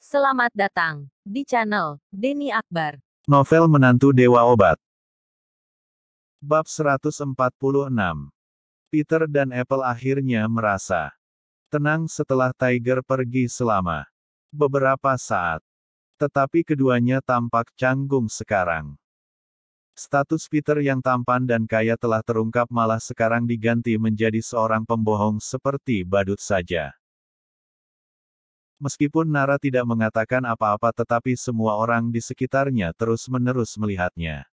Selamat datang di channel Denny Akbar. Novel Menantu Dewa Obat. Bab 146. Peter dan Apple akhirnya merasa tenang setelah Tiger pergi selama beberapa saat. Tetapi keduanya tampak canggung sekarang. Status Peter yang tampan dan kaya telah terungkap malah sekarang diganti menjadi seorang pembohong seperti badut saja. Meskipun Nara tidak mengatakan apa-apa tetapi semua orang di sekitarnya terus-menerus melihatnya.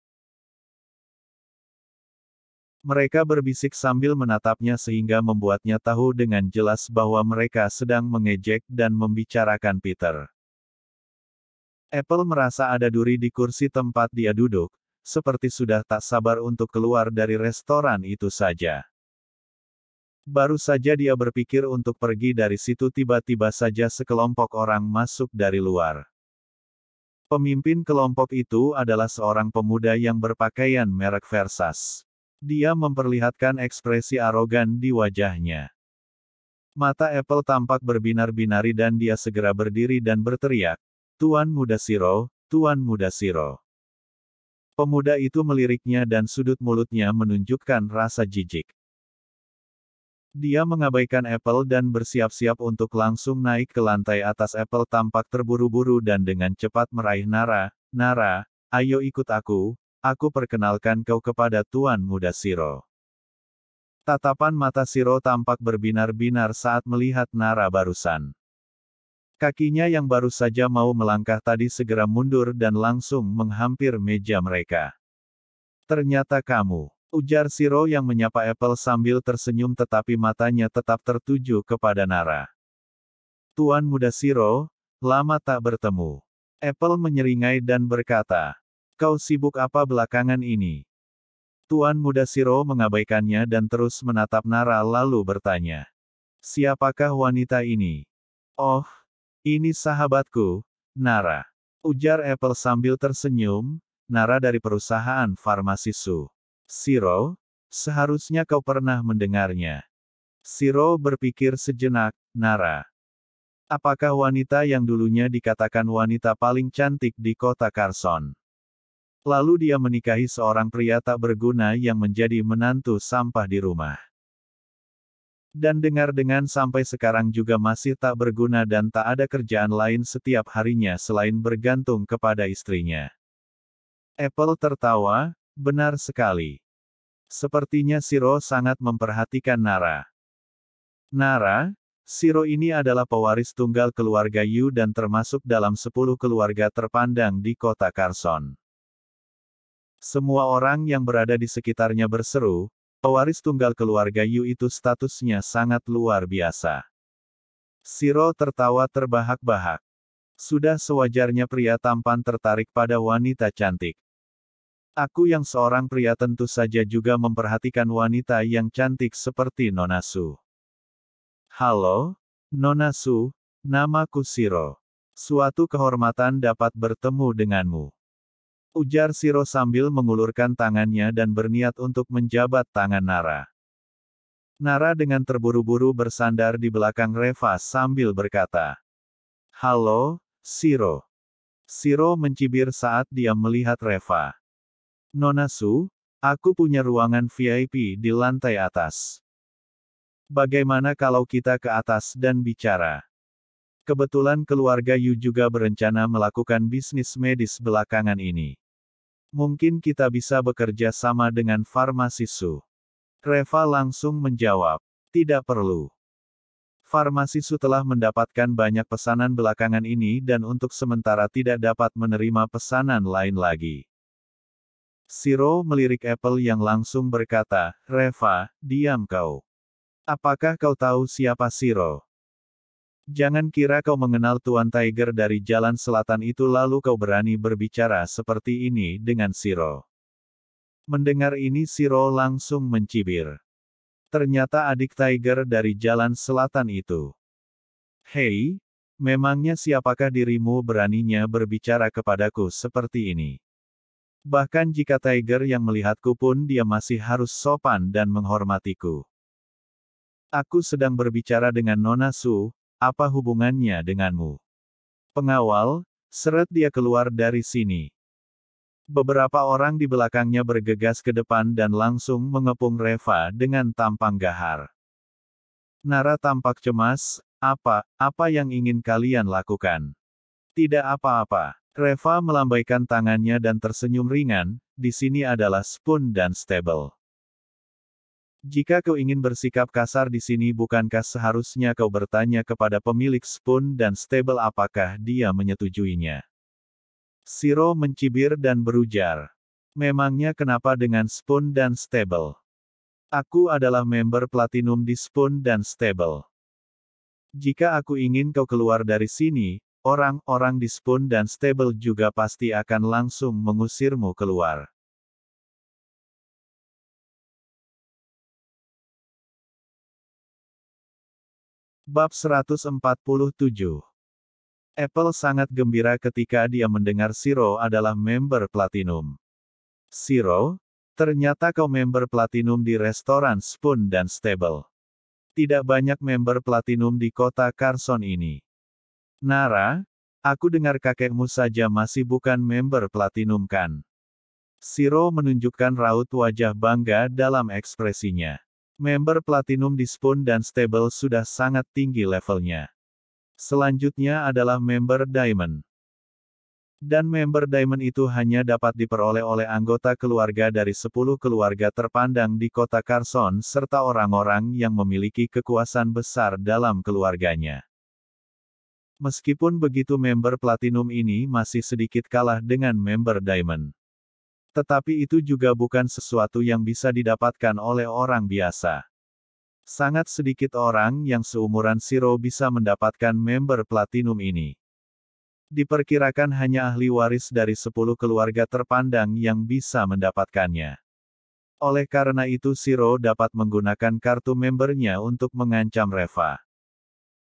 Mereka berbisik sambil menatapnya sehingga membuatnya tahu dengan jelas bahwa mereka sedang mengejek dan membicarakan Peter. Apple merasa ada duri di kursi tempat dia duduk, seperti sudah tak sabar untuk keluar dari restoran itu saja. Baru saja dia berpikir untuk pergi dari situ tiba-tiba saja sekelompok orang masuk dari luar. Pemimpin kelompok itu adalah seorang pemuda yang berpakaian merek Versace. Dia memperlihatkan ekspresi arogan di wajahnya. Mata Apple tampak berbinar-binari dan dia segera berdiri dan berteriak, "Tuan Muda Shiro, Tuan Muda Shiro." Pemuda itu meliriknya dan sudut mulutnya menunjukkan rasa jijik. Dia mengabaikan Apple dan bersiap-siap untuk langsung naik ke lantai atas. Apple tampak terburu-buru dan dengan cepat meraih Nara. "Nara, ayo ikut aku perkenalkan kau kepada Tuan Muda Shiro." Tatapan mata Shiro tampak berbinar-binar saat melihat Nara barusan. Kakinya yang baru saja mau melangkah tadi segera mundur dan langsung menghampir meja mereka. "Ternyata kamu," ujar Shiro yang menyapa Apple sambil tersenyum tetapi matanya tetap tertuju kepada Nara. "Tuan Muda Shiro, lama tak bertemu." Apple menyeringai dan berkata, "Kau sibuk apa belakangan ini?" Tuan Muda Shiro mengabaikannya dan terus menatap Nara lalu bertanya, "Siapakah wanita ini?" "Oh, ini sahabatku, Nara," ujar Apple sambil tersenyum, "Nara dari perusahaan farmasi Su. Shiro, seharusnya kau pernah mendengarnya." Shiro berpikir sejenak, "Nara. Apakah wanita yang dulunya dikatakan wanita paling cantik di kota Carson? Lalu dia menikahi seorang pria tak berguna yang menjadi menantu sampah di rumah. Dan dengar-dengar sampai sekarang juga masih tak berguna dan tak ada kerjaan lain setiap harinya selain bergantung kepada istrinya." Apple tertawa, "Benar sekali. Sepertinya Shiro sangat memperhatikan Nara." "Nara, Shiro ini adalah pewaris tunggal keluarga Yu dan termasuk dalam 10 keluarga terpandang di kota Carson." Semua orang yang berada di sekitarnya berseru, pewaris tunggal keluarga Yu itu statusnya sangat luar biasa. Shiro tertawa terbahak-bahak. Sudah sewajarnya pria tampan tertarik pada wanita cantik. Aku yang seorang pria tentu saja juga memperhatikan wanita yang cantik seperti Nona Su. "Halo, Nona Su, namaku Shiro. Suatu kehormatan dapat bertemu denganmu," ujar Shiro sambil mengulurkan tangannya dan berniat untuk menjabat tangan Nara. Nara dengan terburu-buru bersandar di belakang Reva sambil berkata, "Halo, Shiro." Shiro mencibir saat dia melihat Reva. "Nona Su, aku punya ruangan VIP di lantai atas. Bagaimana kalau kita ke atas dan bicara? Kebetulan keluarga Yu juga berencana melakukan bisnis medis belakangan ini. Mungkin kita bisa bekerja sama dengan farmasi Su." Reva langsung menjawab, "Tidak perlu. Farmasi Su telah mendapatkan banyak pesanan belakangan ini dan untuk sementara tidak dapat menerima pesanan lain lagi." Shiro melirik Apple yang langsung berkata, "Reva, diam kau. Apakah kau tahu siapa Shiro? Jangan kira kau mengenal Tuan Tiger dari jalan selatan itu lalu kau berani berbicara seperti ini dengan Shiro." Mendengar ini Shiro langsung mencibir. Ternyata adik Tiger dari jalan selatan itu. "Hei, memangnya siapakah dirimu beraninya berbicara kepadaku seperti ini? Bahkan jika Tiger yang melihatku pun dia masih harus sopan dan menghormatiku. Aku sedang berbicara dengan Nona Su, apa hubungannya denganmu?" Pengawal, seret dia keluar dari sini. Beberapa orang di belakangnya bergegas ke depan dan langsung mengepung Reva dengan tampang gahar. Nara tampak cemas, apa yang ingin kalian lakukan? Tidak apa-apa. Reva melambaikan tangannya dan tersenyum ringan, di sini adalah Spoon dan Stable. Jika kau ingin bersikap kasar di sini bukankah seharusnya kau bertanya kepada pemilik Spoon dan Stable apakah dia menyetujuinya? Shiro mencibir dan berujar. Memangnya kenapa dengan Spoon dan Stable? Aku adalah member Platinum di Spoon dan Stable. Jika aku ingin kau keluar dari sini, orang-orang di Spoon dan Stable juga pasti akan langsung mengusirmu keluar. Bab 147. Apple sangat gembira ketika dia mendengar Shiro adalah member Platinum. Shiro, ternyata kau member Platinum di restoran Spoon dan Stable. Tidak banyak member Platinum di kota Carson ini. Nara, aku dengar kakekmu saja masih bukan member Platinum kan? Shiro menunjukkan raut wajah bangga dalam ekspresinya. Member Platinum di Spoon dan Stable sudah sangat tinggi levelnya. Selanjutnya adalah member Diamond. Dan member Diamond itu hanya dapat diperoleh oleh anggota keluarga dari 10 keluarga terpandang di kota Carson serta orang-orang yang memiliki kekuasaan besar dalam keluarganya. Meskipun begitu member Platinum ini masih sedikit kalah dengan member Diamond. Tetapi itu juga bukan sesuatu yang bisa didapatkan oleh orang biasa. Sangat sedikit orang yang seumuran Shiro bisa mendapatkan member Platinum ini. Diperkirakan hanya ahli waris dari 10 keluarga terpandang yang bisa mendapatkannya. Oleh karena itu Shiro dapat menggunakan kartu membernya untuk mengancam Reva.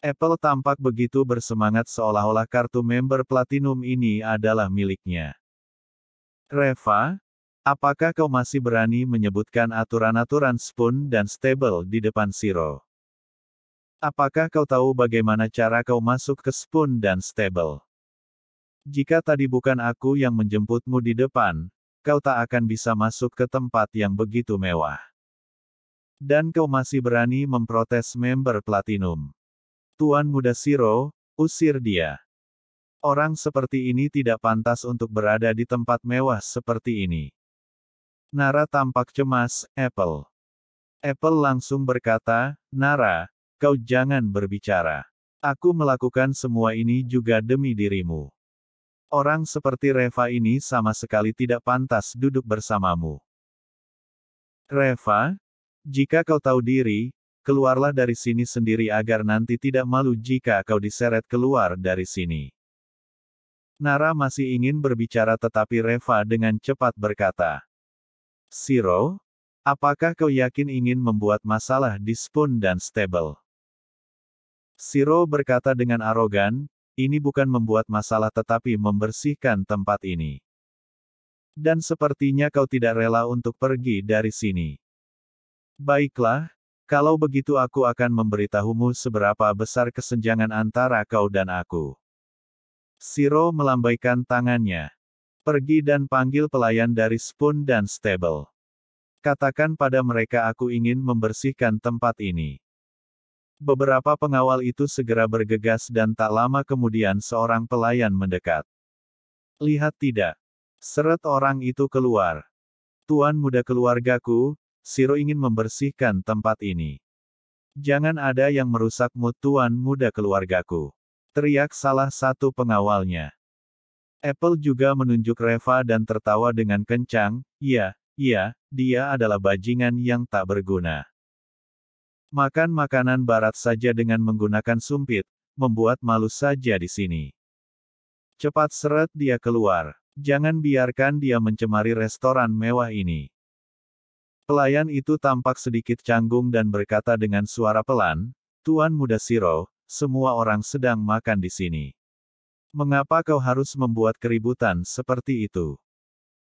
Apple tampak begitu bersemangat seolah-olah kartu member Platinum ini adalah miliknya. Reva, apakah kau masih berani menyebutkan aturan-aturan Spoon dan Stable di depan Shiro? Apakah kau tahu bagaimana cara kau masuk ke Spoon dan Stable? Jika tadi bukan aku yang menjemputmu di depan, kau tak akan bisa masuk ke tempat yang begitu mewah. Dan kau masih berani memprotes member Platinum. Tuan Muda Shiro, usir dia. Orang seperti ini tidak pantas untuk berada di tempat mewah seperti ini. Nara tampak cemas, Apple. Apple langsung berkata, Nara, kau jangan berbicara. Aku melakukan semua ini juga demi dirimu. Orang seperti Reva ini sama sekali tidak pantas duduk bersamamu. Reva, jika kau tahu diri, keluarlah dari sini sendiri agar nanti tidak malu jika kau diseret keluar dari sini. Nara masih ingin berbicara tetapi Reva dengan cepat berkata, Shiro, apakah kau yakin ingin membuat masalah di Spoon dan Stable? Shiro berkata dengan arogan, ini bukan membuat masalah tetapi membersihkan tempat ini. Dan sepertinya kau tidak rela untuk pergi dari sini. Baiklah, kalau begitu aku akan memberitahumu seberapa besar kesenjangan antara kau dan aku. Shiro melambaikan tangannya. Pergi dan panggil pelayan dari Spoon dan Stable. Katakan pada mereka aku ingin membersihkan tempat ini. Beberapa pengawal itu segera bergegas dan tak lama kemudian seorang pelayan mendekat. Lihat tidak. Seret orang itu keluar. Tuan muda keluargaku, Shiro ingin membersihkan tempat ini. Jangan ada yang merusak mood tuan muda keluargaku. Teriak salah satu pengawalnya. Apple juga menunjuk Reva dan tertawa dengan kencang, iya, dia adalah bajingan yang tak berguna. Makan makanan barat saja dengan menggunakan sumpit, membuat malu saja di sini. Cepat seret dia keluar. Jangan biarkan dia mencemari restoran mewah ini. Pelayan itu tampak sedikit canggung dan berkata dengan suara pelan, Tuan muda Shiro, semua orang sedang makan di sini. Mengapa kau harus membuat keributan seperti itu?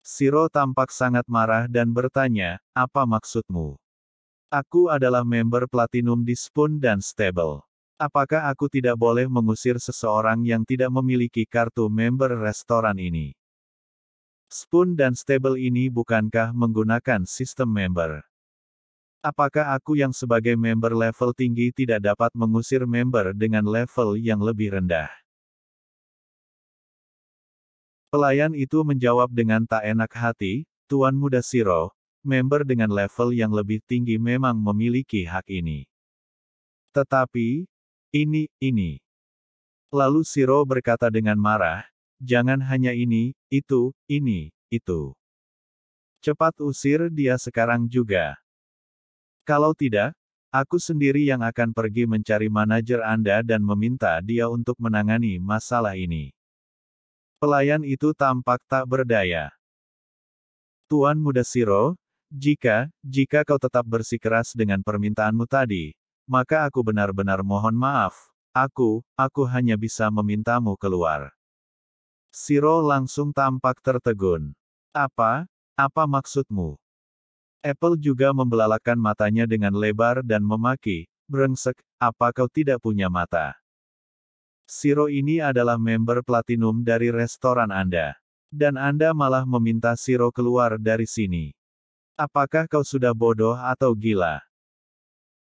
Shiro tampak sangat marah dan bertanya, apa maksudmu? Aku adalah member Platinum di Spoon dan Stable. Apakah aku tidak boleh mengusir seseorang yang tidak memiliki kartu member restoran ini? Spoon dan Stable ini bukankah menggunakan sistem member? Apakah aku yang sebagai member level tinggi tidak dapat mengusir member dengan level yang lebih rendah? Pelayan itu menjawab dengan tak enak hati, Tuan Muda Siro, member dengan level yang lebih tinggi memang memiliki hak ini. Tetapi, ini. Lalu Siro berkata dengan marah, jangan hanya ini, itu. Cepat usir dia sekarang juga. Kalau tidak, aku sendiri yang akan pergi mencari manajer Anda dan meminta dia untuk menangani masalah ini. Pelayan itu tampak tak berdaya. Tuan Muda Siro, jika kau tetap bersikeras dengan permintaanmu tadi, maka aku benar-benar mohon maaf, aku hanya bisa memintamu keluar. Siro langsung tampak tertegun. Apa maksudmu? Apple juga membelalakan matanya dengan lebar dan memaki, brengsek, apa kau tidak punya mata? Siro ini adalah member platinum dari restoran Anda. Dan Anda malah meminta Siro keluar dari sini. Apakah kau sudah bodoh atau gila?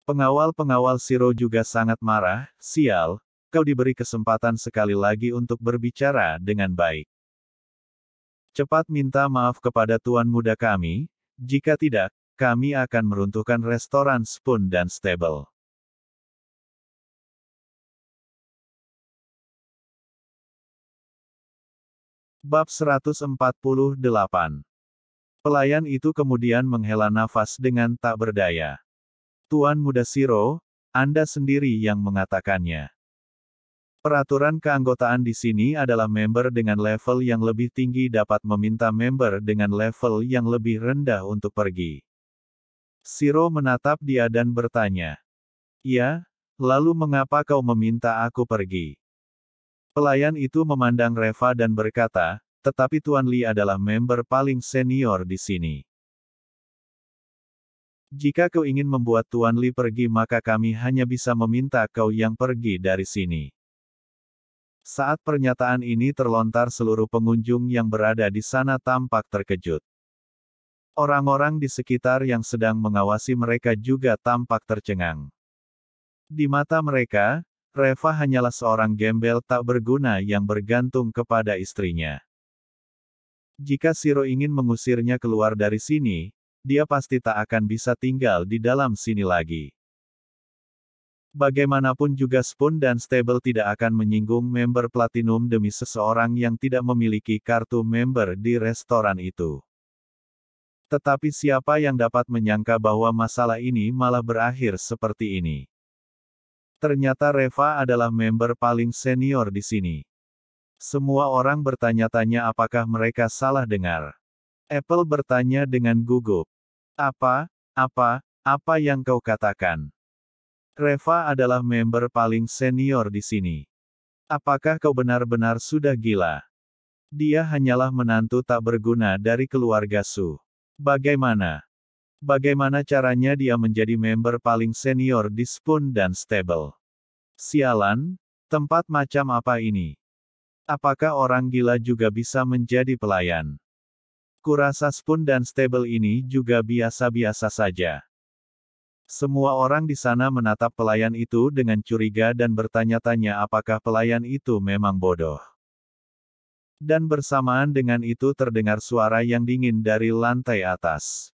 Pengawal-pengawal Siro juga sangat marah, sial, kau diberi kesempatan sekali lagi untuk berbicara dengan baik. Cepat minta maaf kepada Tuan Muda kami, jika tidak, kami akan meruntuhkan restoran Spoon dan Stable. Bab 148. Pelayan itu kemudian menghela nafas dengan tak berdaya. Tuan Muda Siro, Anda sendiri yang mengatakannya. Peraturan keanggotaan di sini adalah member dengan level yang lebih tinggi dapat meminta member dengan level yang lebih rendah untuk pergi. Siro menatap dia dan bertanya. Ya, lalu mengapa kau meminta aku pergi? Pelayan itu memandang Reva dan berkata, tetapi Tuan Lee adalah member paling senior di sini. Jika kau ingin membuat Tuan Lee pergi maka kami hanya bisa meminta kau yang pergi dari sini. Saat pernyataan ini terlontar seluruh pengunjung yang berada di sana tampak terkejut. Orang-orang di sekitar yang sedang mengawasi mereka juga tampak tercengang. Di mata mereka, Reva hanyalah seorang gembel tak berguna yang bergantung kepada istrinya. Jika Siro ingin mengusirnya keluar dari sini, dia pasti tak akan bisa tinggal di dalam sini lagi. Bagaimanapun juga Spoon dan Stable tidak akan menyinggung member platinum demi seseorang yang tidak memiliki kartu member di restoran itu. Tetapi siapa yang dapat menyangka bahwa masalah ini malah berakhir seperti ini? Ternyata Reva adalah member paling senior di sini. Semua orang bertanya-tanya apakah mereka salah dengar. Apple bertanya dengan gugup. Apa yang kau katakan? Reva adalah member paling senior di sini. Apakah kau benar-benar sudah gila? Dia hanyalah menantu tak berguna dari keluarga Su. Bagaimana caranya dia menjadi member paling senior di Spoon dan Stable? Sialan, tempat macam apa ini? Apakah orang gila juga bisa menjadi pelayan? Kurasa Spoon dan Stable ini juga biasa-biasa saja. Semua orang di sana menatap pelayan itu dengan curiga dan bertanya-tanya apakah pelayan itu memang bodoh. Dan bersamaan dengan itu terdengar suara yang dingin dari lantai atas.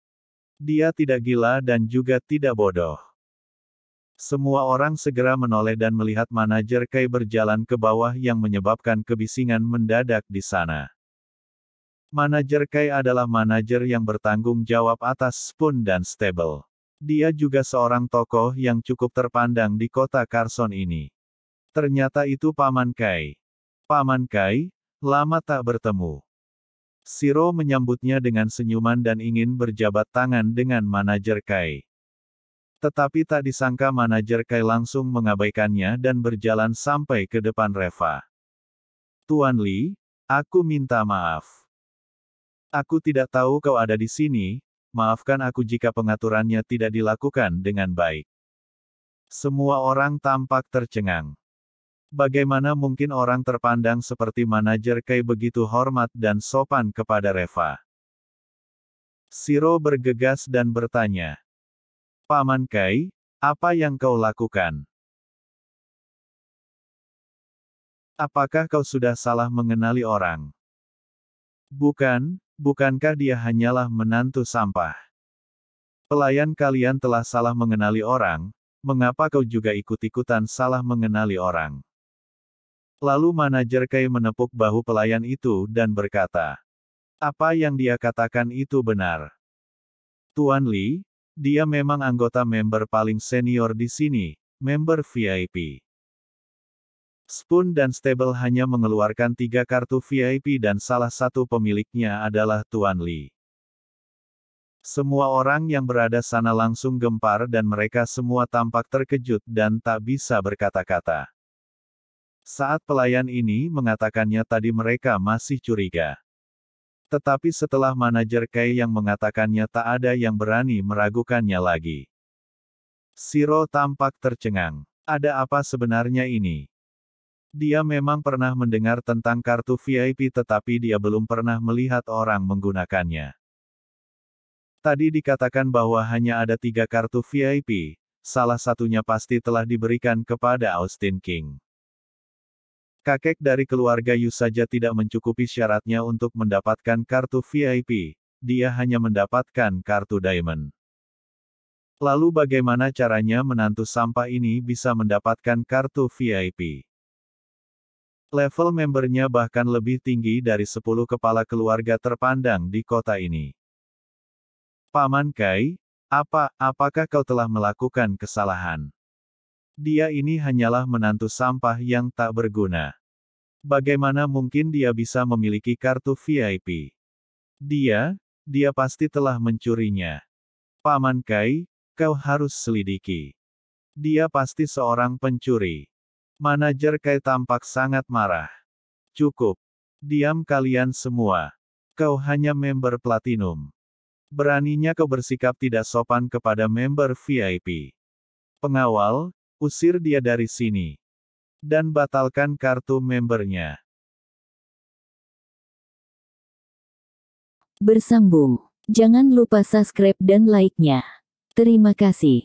Dia tidak gila dan juga tidak bodoh. Semua orang segera menoleh dan melihat manajer Kai berjalan ke bawah yang menyebabkan kebisingan mendadak di sana. Manajer Kai adalah manajer yang bertanggung jawab atas Spoon dan Stable. Dia juga seorang tokoh yang cukup terpandang di kota Carson ini. Ternyata itu Paman Kai. Paman Kai, lama tak bertemu. Siro menyambutnya dengan senyuman dan ingin berjabat tangan dengan manajer Kai. Tetapi tak disangka manajer Kai langsung mengabaikannya dan berjalan sampai ke depan Reva. Tuan Lee, aku minta maaf. Aku tidak tahu kau ada di sini, maafkan aku jika pengaturannya tidak dilakukan dengan baik. Semua orang tampak tercengang. Bagaimana mungkin orang terpandang seperti manajer Kai begitu hormat dan sopan kepada Reva? Shiro bergegas dan bertanya. Paman Kai, apa yang kau lakukan? Apakah kau sudah salah mengenali orang? Bukankah dia hanyalah menantu sampah? Pelayan kalian telah salah mengenali orang, mengapa kau juga ikut-ikutan salah mengenali orang? Lalu manajer Kai menepuk bahu pelayan itu dan berkata, apa yang dia katakan itu benar. Tuan Li, dia memang anggota member paling senior di sini, member VIP. Spoon dan Stable hanya mengeluarkan 3 kartu VIP dan salah satu pemiliknya adalah Tuan Li. Semua orang yang berada sana langsung gempar dan mereka semua tampak terkejut dan tak bisa berkata-kata. Saat pelayan ini mengatakannya tadi mereka masih curiga. Tetapi setelah manajer Kai yang mengatakannya tak ada yang berani meragukannya lagi. Shiro tampak tercengang. Ada apa sebenarnya ini? Dia memang pernah mendengar tentang kartu VIP tetapi dia belum pernah melihat orang menggunakannya. Tadi dikatakan bahwa hanya ada 3 kartu VIP, salah satunya pasti telah diberikan kepada Austin King. Kakek dari keluarga Yu saja tidak mencukupi syaratnya untuk mendapatkan kartu VIP, dia hanya mendapatkan kartu Diamond. Lalu bagaimana caranya menantu sampah ini bisa mendapatkan kartu VIP? Level membernya bahkan lebih tinggi dari 10 kepala keluarga terpandang di kota ini. Paman Kai, apakah kau telah melakukan kesalahan? Dia ini hanyalah menantu sampah yang tak berguna. Bagaimana mungkin dia bisa memiliki kartu VIP? Dia pasti telah mencurinya. Paman Kai, kau harus selidiki. Dia pasti seorang pencuri. Manajer Kai tampak sangat marah. Cukup. Diam kalian semua. Kau hanya member platinum. Beraninya kau bersikap tidak sopan kepada member VIP. Pengawal, usir dia dari sini. Dan batalkan kartu membernya. Bersambung. Jangan lupa subscribe dan like-nya. Terima kasih.